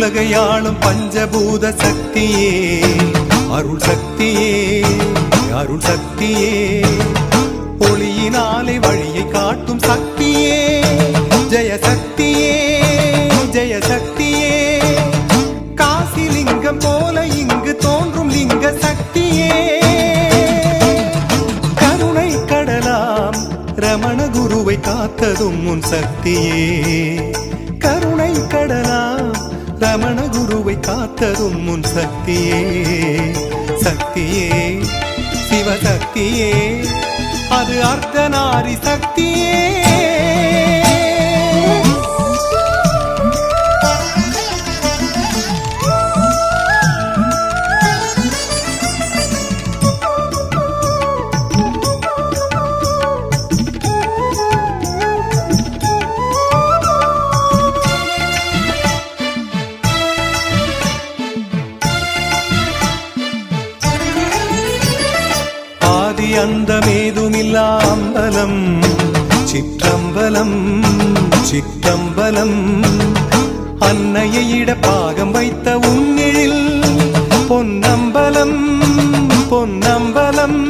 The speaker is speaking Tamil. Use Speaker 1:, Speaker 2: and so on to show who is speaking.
Speaker 1: உலகையாளும் பஞ்சபூத சக்தியே அருள் சக்தியே அருள் சக்தியே ஒளியினாலே வழியை காட்டும் சக்தியே ஜெய சக்தியே ஜெய சக்தியே காசி லிங்கம் போல இங்கு தோன்றும் லிங்க சக்தியே கருணை கடலாம் ரமண குருவை காத்ததும் உன் சக்தியே கருணை கடலாம் ரமண குருவை காத்ததும் உன் சக்தியே சக்தியே சிவசக்தியே அது அர்த்தநாரி சக்தியே அந்தமேதுமில்லா அம்பலம் சிற்றம்பலம் சிற்றம்பலம் அன்னையை இட பாகம் வைத்த உன்னிழில் பொன்னம்பலம் பொன்னம்பலம்